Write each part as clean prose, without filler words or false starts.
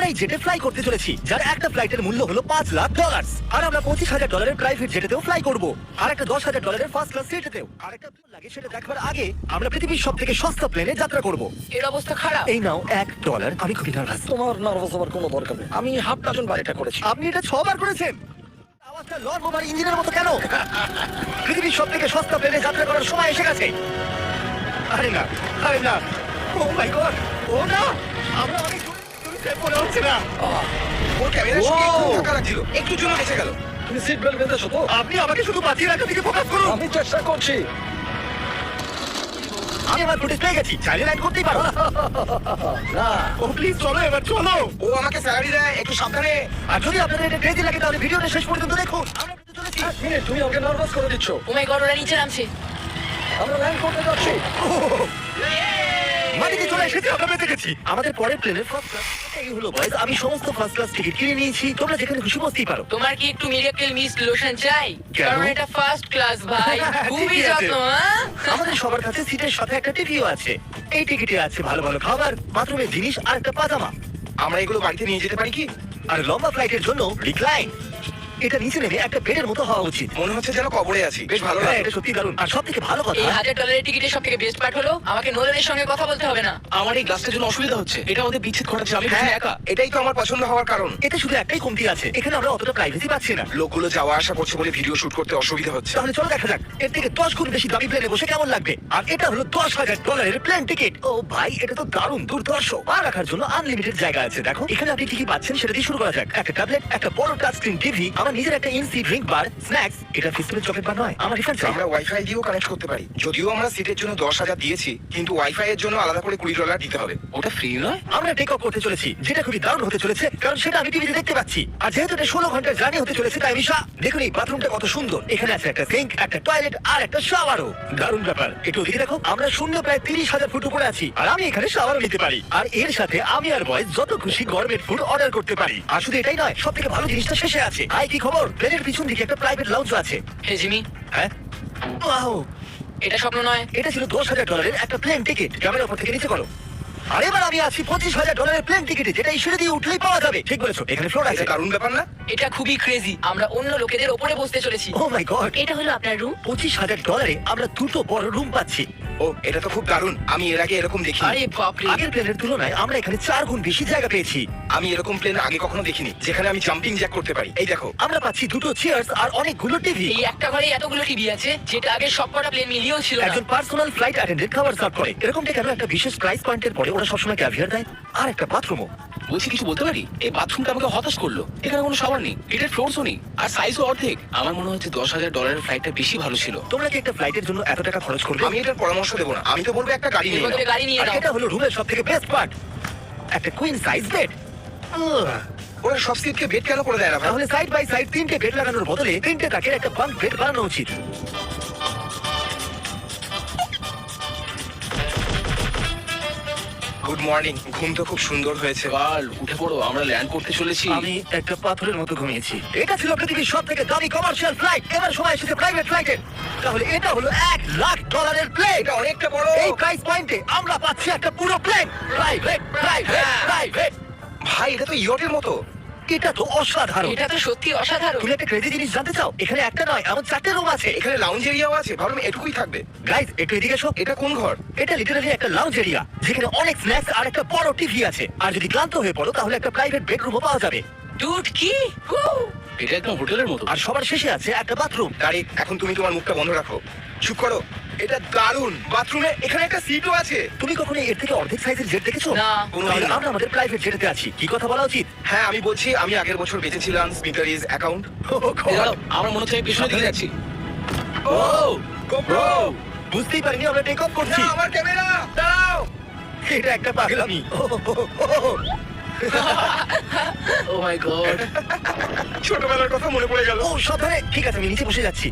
এই জেটে ফ্লাই করতে চলেছি, যার একটা ফ্লাইটের মূল্য হলো $5,00,000। আর আমরা $25,000 প্রাইভেট জেটেতেও ফ্লাই করব, আর একটা $10,000 ফার্স্ট ক্লাস সিটেতেও। আর একটা লাগে সেটা দেখবার আগে আমরা পৃথিবীর সবথেকে সস্তা প্লেনে যাত্রা করব। এর অবস্থা খারাপ। এই নাও $1। আমি খুবই নার্ভাস। তোমার নার্ভাস হওয়ার কোনো দরকার নেই, আমি হাফ ডজন বার এটা করেছি। আপনি এটা 6 বার করেছেন। আওয়াজটা লড়বোমার ইঞ্জিনের মতো কেন? পৃথিবীর সবথেকে সস্তা প্লেনে যাত্রা করার সময় এসে গেছে। আরে না, আরে না, ও মাই গড, ও না, আমরা অনেক দূরে সেভ মনে হচ্ছে না। ওর ক্যামেরার সঙ্গে একটু ধাক্কা লাগছিল, একটুর জন্য বেঁচে গেল। তুমি সিট বেল্ট বেঁধেছো তো? আপনি আমাকে শুধু বাঁচিয়ে রাখার দিকে ফোকাস করুন। আমি চেষ্টা করছি। আমি আমার ফুটেজ পেয়ে গেছি, চাইলে লাইন করতেই পারো। না, ও প্লিজ চলো, এবার চলো। ও আমাকে স্যালারি দেয়, একটু সাবধানে। আর যদি আপনাদের এটা ক্রেজি লাগে তাহলে ভিডিওটা শেষ পর্যন্ত দেখুন। আমরা কিন্তু চলেছি। এক মিনিট, তুমি ওকে নার্ভাস করে দিচ্ছ। ও মাই গড, ওরা নিচে নামছে। আমরা ল্যান্ড করতে যাচ্ছি। মাটিতে চলে এসেছি, আমরা বেঁচে গেছি। আমাদের পরের প্লেনের ফার্স্ট ক্লাস এই হলো বয়েজ। আমি সমস্ত ফার্স্ট ক্লাস টিকিট কিনে নিয়েছি, তোমরা যেখানে খুশি বসতেই পারো। তোমার কি একটু মিরাকেল মিস্ট লোশন চাই? কেন? কারণ এটা ফার্স্ট ক্লাস ভাই, খুবই ঠিকই আছে। যত্ন। হ্যাঁ? আমাদের সবার কাছে সিটের সাথে একটা টিভিও আছে। এই টিকিটে আছে ভালো ভালো খাবার, বাথরুমের জিনিস আর একটা পাজামা। আমরা এগুলো বাড়িতে নিয়ে যেতে পারি কি? আর লম্বা ফ্লাইটের জন্য রিক্লাইন। এটা নিচে নেমে একটা বেডের মতো হওয়া উচিত। মনে হচ্ছে যেন কবরে আছি, বেশ ভালো হ্যাঁ, লাগে। এটা সত্যি দারুণ। আর সব থেকে ভালো কথা, এই $1,000 টিকিটের সব থেকে বেস্ট পার্ট হলো আমাকে নোলানের সঙ্গে কথা বলতে হবে না। আমার এই গ্লাসটার জন্য অসুবিধা হচ্ছে, এটা আমাদের বিচ্ছেদ ঘটাচ্ছে। আমি হ্যাঁ, এখানে একা। এটাই তো আমার পছন্দ হওয়ার কারণ। এতে শুধু একটাই কমতি আছে, এখানে আমরা অতটা প্রাইভেসি পাচ্ছি না। লোকগুলো যাওয়া আসা করছে বলে ভিডিও শুট করতে অসুবিধা হচ্ছে। তাহলে চলো দেখা যাক এর থেকে 10 গুণ বেশি দামি প্লেনে বসে কেমন লাগবে। আর এটা হলো $10,000 প্লেন টিকিট। ও ভাই, এটা তো দারুণ দুর্ধর্ষ। পা রাখার জন্য আনলিমিটেড জায়গা আছে। দেখো এখানে আপনি কি কি পাচ্ছেন সেটা দিয়ে শুরু করা যাক। একটা ট্যাবলেট, একটা বড় টাচ স্ক্রিন টিভি, আমার নিজের একটা ইনসি ড্রিঙ্ক বার, স্ন্যাক্স। এটা ফিস্টুলের চকলেট বার নয়, আমার রিফান্ড চাই। আমরা ওয়াইফাই দিয়েও কানেক্ট করতে পারি। যদিও আমরা সিটের জন্য 10,000 দিয়েছি, কিন্তু ওয়াইফাই এর জন্য আলাদা করে $20 দিতে হবে। ওটা ফ্রি নয়? আমরা টেক অফ করতে চলেছি, যেটা খুবই দারুণ হতে চলেছে, কারণ সেটা আমি টিভিতে দেখতে পাচ্ছি। আর যেহেতু এটা 16 ঘন্টার জার্নি হতে চলেছে, তাই মিশা দেখুন এই বাথরুমটা কত সুন্দর। এখানে আছে একটা সিঙ্ক, একটা টয়লেট আর একটা শাওয়ারও। দারুণ ব্যাপার। একটু ওদিকে দেখো, আমরা শূন্য প্রায় 30,000 ফুট উপরে আছি, আর আমি এখানে শাওয়ারও নিতে পারি। আর এর সাথে আমি আর বয়েজ যত খুশি গরমের ফুড অর্ডার করতে পারি। আর শুধু এটাই নয়, সব থেকে ভালো জিনিসটা শেষে আছে। হাই, কি খবর? প্লেনের পিছন দিকে একটা প্রাইভেট লাউঞ্জ আছে। হে জিমি, হ্যাঁ, ওয়াও, এটা স্বপ্ন নয়। এটা ছিল $10,000 একটা প্লেন টিকিট। ক্যামেরা উপর থেকে নিচে করো। আর এবার আমি আছি $25,000 প্লেন টিকিটে, যেটা এই সিঁড়ি দিয়ে উঠলেই পাওয়া যাবে। ঠিক বলেছো, এখানে ফ্লোর আছে। এটা দারুণ ব্যাপার না? এটা খুবই ক্রেজি। আমরা অন্য লোকেদের ওপরে বসতে চলেছি। ও মাই গড, এটা হলো আপনার রুম। $25,000 আমরা দুটো বড় রুম পাচ্ছি। ও, এটা তো খুব দারুণ। আমি এর আগে এরকম দেখিনি। আরে বাপরে, আগের প্লেনের তুলনায় আমরা এখানে 4 গুণ বেশি জায়গা পেয়েছি। আমি এরকম প্লেন আগে কখনো দেখিনি, যেখানে আমি জাম্পিং জ্যাক করতে পারি। এই দেখো, আমরা পাচ্ছি দুটো চেয়ার্স আর অনেকগুলো টিভি। এই একটা ঘরে এতগুলো টিভি আছে, যেটা আগে সবকটা প্লেন মিলিয়েও ছিল না। একজন পার্সোনাল ফ্লাইট অ্যাটেন্ডেন্ট খাবার সার্ভ করে। এরকমটা কেন? একটা বিশেষ প্রাইস পয়েন্টের পরে ওরা সবসময় ক্যাভিয়ার দেয়। আর একটা বাথরুমও। বলছি, কিছু বলতে পারি? এই বাথরুমটা আমাকে হতাশ করলো। এখানে কোনো শাওয়ার নেই, এটার ফ্লোরসও নেই, আর সাইজও অর্ধেক। আমার মনে হচ্ছে $10,000 ফ্লাইটটা বেশি ভালো ছিল। তোমরা কি একটা ফ্লাইটের জন্য এত টাকা খরচ করবে? আমি এটার পরামর্শ দেবো না। আমি তো বলবো একটা গাড়ি এর নিয়ে বদলে নাও। গাড়ি নিয়ে আর নাও। এটা হলো রুমের সব থেকে বেস্ট পার্ট, একটা কুইন সাইজ বেড। ওরা সব সিটকে বেড কেন করে দেয় না ভাই? তাহলে সাইড বাই সাইড 3টে বেড লাগানোর বদলে 3টে তাকের একটা বাঙ্ক বেড বানানো উচিত। Good morning. ঘুম তো খুব সুন্দর হয়েছে। কাল উঠে পড়ো, আমরা ল্যান্ড করতে চলেছি। আমি একটা পাথরের মতো ঘুমিয়েছি। এটা ছিল পৃথিবীর সব থেকে দামি কমার্শিয়াল ফ্লাইট। এবার সময় এসেছে প্রাইভেট ফ্লাইটের। তাহলে এটা হলো $1,00,000 প্লেন। এটা অনেকটা বড়। এই প্রাইস পয়েন্টে আমরা পাচ্ছি একটা পুরো প্লেন। Private, private, private. ভাই, এটা তো ইয়টের মতো। এটা তো অসাধারণ। এটা তো সত্যি অসাধারণ। তুমি একটা ক্রেজি জিনিস জানতে চাও? এখানে একটা নয়, এমন 4টে রুম আছে। এখানে লাউঞ্জ এরিয়াও আছে। ভাবলাম এটুকুই থাকবে। গাইজ, একটু এদিকে এসো। এটা কোন ঘর? এটা লিটারালি একটা লাউঞ্জ এরিয়া, যেখানে অনেক স্ন্যাক্স আর একটা বড় টিভি আছে। আর যদি ক্লান্ত হয়ে পড়ো তাহলে একটা প্রাইভেট বেডরুমও পাওয়া যাবে। ডুড, কি? এটা একদম হোটেলের মতো। আর সবার শেষে আছে একটা বাথরুম। তারিক, এখন তুমি তোমার মুখটা বন্ধ রাখো। চুপ করো। এটা দারুণ। বাথরুমে এখানে একটা সিটও আছে। তুমি কখনো এর থেকে অর্ধেক সাইজের জেট দেখেছো? না। তাহলে আমরা আমাদের প্রাইভেট জেটেতে আছি। কি কথা বলা উচিত? হ্যাঁ, আমি বলছি, আমি আগের বছর বেঁচেছিলাম স্মিটারিজ অ্যাকাউন্ট। আমার মনে হচ্ছে আমি পেছনের দিকে যাচ্ছি। বুঝতেই পারিনি আমরা টেক অফ করছি। আমার ক্যামেরা দাঁড়াও। এটা একটা পাগলামি। ও মাই গড, ছোটবেলার কথা মনে পড়ে গেল। ও সাবধানে। ঠিক আছে, আমি নিচে বসে যাচ্ছি।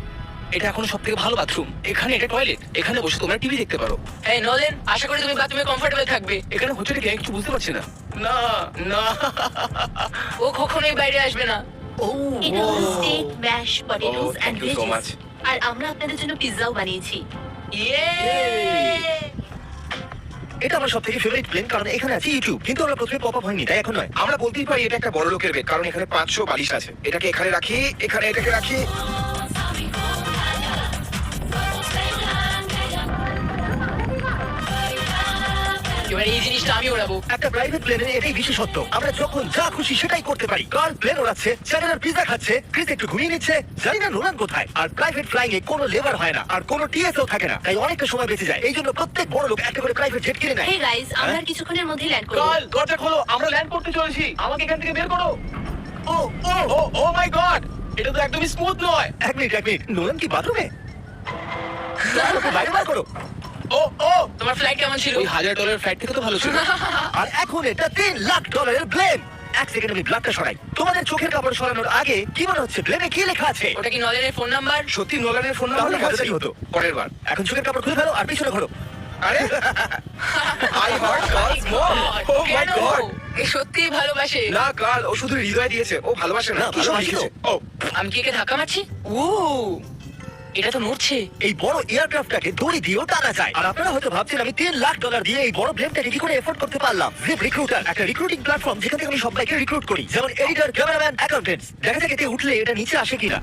এটা এখন সব থেকে ভালো বাথরুম। এখানে এটা টয়লেট, এখানে বসে তোমরা টিভি দেখতে পারো। এই নোলেন, আশা করি তুমি বাথরুমে কমফোর্টেবল থাকবে। এখানে হচ্ছে কি আমি কিছু বুঝতে পারছি না। না না, ও কখনোই বাইরে আসবে না। ও এটা হলো steak, mash, potatoes Oh, and thank you so much. Veggies. আর আমরা আপনাদের জন্য পিৎজাও বানিয়েছি। ইয়ে! এটা আমার সবথেকে ফেভারিট প্লেন, কারণ এখানে আছে ইউটিউব। কিন্তু আমরা প্রথমে পপ আপ হয়নি, তাই এখন নয়। আমরা বলতেই পারি এটা একটা বড় লোকের বেড, কারণ এখানে 500 বালিশ আছে। এটাকে এখানে রাখি, এখানে এটাকে রাখি। এবার এই জিনিসটা আমি ওড়াবো। একটা প্রাইভেট প্লেনের এটাই বিশেষত্ব, আমরা যখন যা খুশি সেটাই করতে পারি। কার্ল প্লেন ওড়াচ্ছে, চ্যানেলার পিজা খাচ্ছে, ক্রিস একটু ঘুমিয়ে নিচ্ছে, জানি না নোলান কোথায়। আর প্রাইভেট ফ্লাইং এ কোনো লেবার হয় না, আর কোনো টিএসও থাকে না, তাই অনেকটা সময় বেঁচে যায়। এই জন্য প্রত্যেক বড় লোক একটা করে প্রাইভেট জেট কিনে নেয়। হে গাইস, আমরা আর কিছুক্ষণের মধ্যেই ল্যান্ড করব। কাল দরজা খোলো, আমরা ল্যান্ড করতে চলেছি। আমাকে এখান থেকে বের করো। ও ও ও ও মাই গড, এটা তো একদমই স্মুথ নয়। এক মিনিট, নোলান কি বাথরুমে? ওকে বাইরে বার করো। ও ও, তোমার ফ্লাইট কেমন ছিল? ওই $1000 ফ্লাইট থেকে তো ভালো ছিল। আর এখন এটা $3 লাখ প্লেন। এক সেকেন্ড আমি ব্লাডটা সরাই। তোমাদের চোখের কাপড় সরানোর আগে কি মনে হচ্ছে প্লেনে কি লেখা আছে? ওটা কি নলেনের ফোন নাম্বার? সত্যি নোলানের ফোন তাহলে নাম্বার মজাদারই হতো। পরের বার। এখন চোখের কাপড় খুলে ফেলো আর পিছনে ঘোরো। আরে আই হার্ট গার্লস মম। ও মাই কেন? গড। এ সত্যিই ভালোবাসে। না কাল, ও শুধু হৃদয় দিয়েছে, ও ভালোবাসে না। না, কি সব ভালোবাসি তো। লিখেছে? ও আমি কি একে ধাক্কা মারছি? ও, এটা তো নড়ছে। এই বড় এয়ারক্রাফটটাকে দড়ি দিয়েও টানা যায়। আর আপনারা হয়তো ভাবছেন আমি $3 লাখ দিয়ে এই বড় প্লেনটাকে কি করে এফোর্ড করতে পারলাম। জিপ রিক্রুটার একটা রিক্রুটিং প্ল্যাটফর্ম, যেখান থেকে আমি সবাইকে রিক্রুট করি, যেমন এডিটর, ক্যামেরাম্যান, অ্যাকাউন্টেন্টস। দেখা যাক এতে উঠলে এটা নিচে আসে কিনা।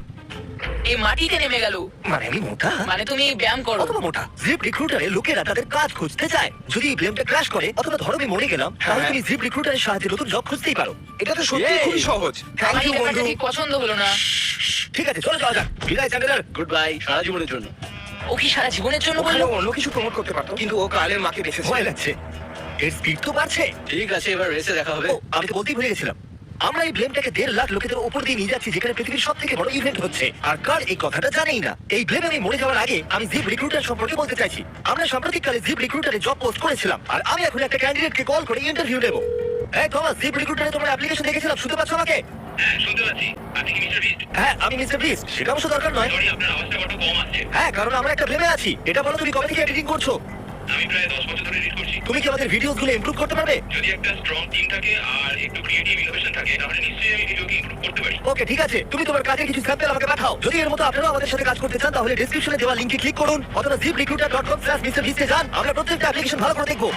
এই মাটিতে নেমে গেল। মানে আমি মোটা মানে তুমি ব্যায়াম করো। অথবা মোটা। জিপ রিক্রুটারে লোকেরা তাদের কাজ খুঁজতে যায়। যদি এই প্লেনটা ক্র্যাশ করে অথবা ধরো আমি মরে গেলাম, তাহলে হ্যাঁ। তুমি জিপ রিক্রুটারের সাহায্যে নতুন জব খুঁজতেই পারো। এটা তো সত্যি Yay! খুবই সহজ। থ্যাংক আমার ইউ এই ব্যাপারটা বন্ধু। ঠিক পছন্দ হলো না। ঠিক আছে, চলো যাওয়া যাক। বিদায় চ্যানেলার। গুড বাই, সারা জীবনের জন্য। ও কি সারা জীবনের জন্য ওখানে বললো? অন্য কিছু প্রমোট করতে পারতো, কিন্তু ও কালের মাকে বেঁচেছে। ভয় লাগছে। এর স্পিড তো বাড়ছে। ঠিক আছে, এবার রেসে দেখা হবে। ও, আমি তো বলতেই ভুলে গেছিলাম। আমরা এই ব্লেমটাকে 1.5 লাখ লোকেদের উপর দিয়ে নিয়ে যাচ্ছি, যেখানে পৃথিবীর সব থেকে বড় ইভেন্ট হচ্ছে। আর কার এই কথাটা জানেই না। এই ব্লেম আমি মরে যাওয়ার আগে আমি জিপ রিক্রুটার সম্পর্কে বলতে চাইছি। আমরা সাম্প্রতিককালে জিপ রিক্রুটারে জব পোস্ট করেছিলাম, আর আমি এখন একটা ক্যান্ডিডেটকে কল করে ইন্টারভিউ নেব। এই থমাস, জিপ রিক্রুটারে তোমার অ্যাপ্লিকেশন দেখেছিলাম, শুনতে পাচ্ছ আমাকে? হ্যাঁ, আমি মিস্টার বিস্ট। সেটা অবশ্য দরকার নয়। হ্যাঁ, কারণ আমরা একটা ব্লেমে আছি। এটা বলো, তুমি কবে থেকে এডিটিং করছো? আমি প্রায় 10 বছর ধরে এডিট করছি। তুমি কি আমাদের ভিডিওস গুলো ইমপ্রুভ করতে পারবে? যদি একটা স্ট্রং টিম থাকে আর একটু ক্রিয়েটিভ ইনোভেশন থাকে, তাহলে নিশ্চয়ই আমি ভিডিওকে ইমপ্রুভ করতে পারি। ওকে, ঠিক আছে। তুমি তোমার কাজের কিছু স্যাম্পল আমাকে পাঠাও। যদি এর মতো আপনারাও আমাদের সাথে কাজ করতে চান, তাহলে ডেসক্রিপশনে দেওয়া লিংকে ক্লিক করুন অথবা ziprecruiter.com/mrbeast এ যান। আমরা প্রত্যেকটা অ্যাপ্লিকেশন ভালো করে দেখবো।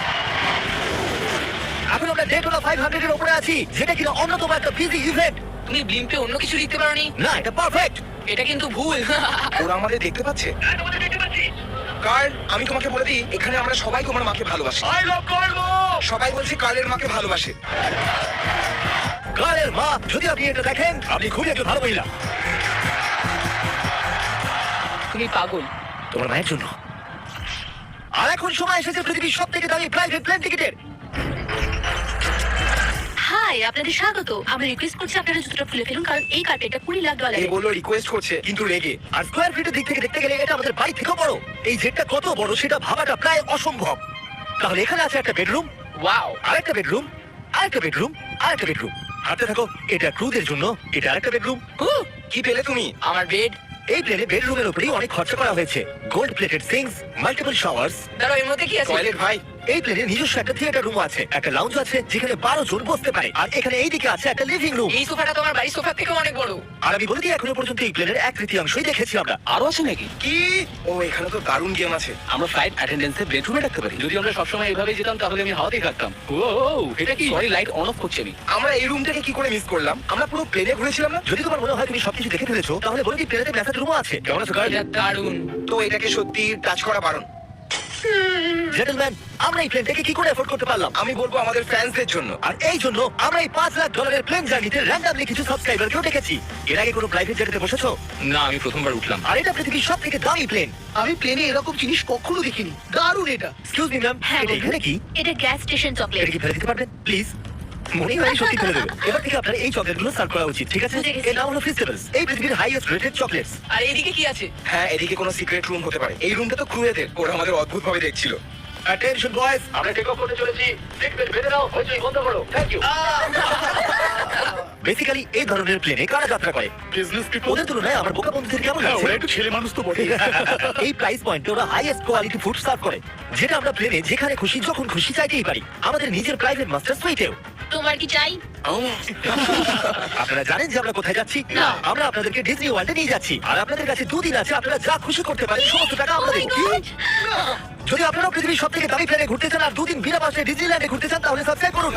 এখন আমরা ডেটোনা 500 এর উপরে আছি, যেটা কিনা অন্যতম একটা বিজি ইভেন্ট। তুমি ব্লিম্পে অন্য কিছু লিখতে পারোনি? না, এটা পারফেক্ট। এটা কিন্তু ভুল। ওরা আমাদের দেখতে পাচ্ছে। হ্যাঁ, তোমাদের দেখতে পাচ্ছি। কার্ল, আমি তোমাকে বলে দিই, এখানে আমরা সবাই তোমার মাকে ভালোবাসি। I love Carlo. সবাই বলছে কার্লের মাকে ভালোবাসে। কালের মা, যদি আপনি এটা দেখেন, আপনি খুবই একজন ভালো মহিলা। তুমি পাগল। তোমার মায়ের জন্য। আর এখন সময় এসেছে পৃথিবীর সব থেকে দামি প্রাইভেট প্লেন টিকিটের। হাই, আপনাদের স্বাগত। আমরা রিকোয়েস্ট করছি আপনারা জুতোটা খুলে ফেলুন, কারণ এই কার্পেটটা $20 লাখ। এই বললো রিকোয়েস্ট করছে, কিন্তু রেগে। আর স্কোয়ার ফিটের দিক থেকে দেখতে গেলে এটা আমাদের বাড়ি থেকেও বড়। এই জেটটা কত বড় সেটা ভাবাটা প্রায় অসম্ভব। তাহলে এখানে আছে একটা বেডরুম, ওয়াও। আরেকটা বেডরুম, আরেকটা বেডরুম, আরেকটা বেডরুম। হাঁটতে থাকো। এটা ক্রুদের জন্য, এটা আরেকটা বেডরুম। কি পেলে তুমি? আমার বেড। এই প্লেনে বেডরুমের উপরেই অনেক খরচা করা হয়েছে। Gold plated syncs, multiple showers. দাঁড়াও, এর মধ্যে কি আছে? টয়লেট ভাই। এই প্লেনে নিজস্ব একটা থিয়েটার রুম আছে, একটা লাউঞ্জ আছে যেখানে 12 জন বসতে পারে, আর এখানে এইদিকে আছে একটা লিভিং রুম। এই সোফাটা তোমার বাড়ির সোফার থেকে অনেক বড়। আর আমি বলে দিই, এখনো পর্যন্ত এই প্লেনের 1/3 দেখেছি আমরা। আরো আছে নাকি? কি? ও, এখানে তো দারুণ গেম আছে। আমরা ফ্লাইট অ্যাটেন্ডেন্সে বেডরুমে রাখতে পারি। যদি আমরা সবসময় এইভাবেই যেতাম, তাহলে আমি হাওয়াতেই থাকতাম। ও, এটা কি? সরি, লাইট অন অফ করছি আমি। আমরা এই রুমটাকে কি করে মিস করলাম? আমরা পুরো প্লেনে ঘুরেছিলাম না? যদি তোমার মনে হয় তুমি সবকিছু দেখে ফেলেছো, তাহলে বলে দিই প্লেনেতে ম্যাসাজ রুমও আছে। কেমন আছো গার্ড? এটা দারুণ। তো এটাকে সত্যি টাচ করা বারণ। জেন্টলম্যান, আমরা এই প্লেনটাকে কি করে এফোর্ড করতে পারলাম? আমি বলবো আমাদের ফ্যান্সদের জন্য। আর এই জন্য আমরা এই $5 লাখ প্লেন জার্নিতে র্যান্ডমলি কিছু সাবস্ক্রাইবারকেও ডেকেছি। এর আগে কোনো প্রাইভেট জেটে বসেছো? না, আমি প্রথমবার উঠলাম। আর এটা পৃথিবীর সব থেকে দামি প্লেন। আমি প্লেনে এরকম জিনিস কখনো দেখিনি। দারুণ এটা। এক্সকিউজ মি ম্যাম, হ্যাঁ, এটা বলুন। এখানে কি? এটা গ্যাস স্টেশন এটা চকলেট। কি ফেলে দিতে পারবেন প্লিজ? মনে হয় সত্যি ফেলে দেবে। এবার থেকে আপনার এই চকলেটগুলো সার্ভ করা উচিত, ঠিক আছে? বুঝে গেছি। এর নাম হলো ফেস্টিভ্যালস, এই পৃথিবীর হাইয়েস্ট রেটেড চকলেটস। আর এইদিকে কি আছে? হ্যাঁ, এদিকে কোনো সিক্রেট রুম হতে পারে। এই রুমটা তো ক্রুয়েদের। ওরা আমাদের অদ্ভুত ভাবে দেখছিল। অ্যাটেনশন বয়েজ, আমরা টেক অফ করতে চলেছি। সিট বেল্ট বেঁধে নাও, হইচই বন্ধ করো। Thank you. বেসিক্যালি এই ধরনের প্লেনে কারা যাত্রা করে? বিজনেস ওদের তুলনায় আমার বোকা বন্ধুদের কেমন হ্যাঁ, লাগছে? একটু ছেলে মানুষ তো বটে। এই প্রাইস পয়েন্টে ওরা হাইয়েস্ট কোয়ালিটি ফুড সার্ভ করে, যেটা আমরা প্লেনে যেখানে খুশি যখন খুশি চাইতেই পারি। আমাদের নিজের প্রাইভেট মাস্টার সুইটেও। তোমার কি চাই? আপনারা জানেন যে আমরা কোথায় যাচ্ছি? না। আমরা আপনাদেরকে ডিজনি ওয়ার্ল্ডে নিয়ে যাচ্ছি, আর আপনাদের কাছে 2 দিন আছে। আপনারা যা খুশি করতে পারেন, সমস্ত টাকা Oh আমাদের। my God! যদি আপনারা পৃথিবীর সবথেকে দামি প্লেনে ঘুরতে চান আর দুদিন বিনা পয়সায় ডিজনিল্যান্ডে ঘুরতে চান তাহলে সাবস্ক্রাইব করুন।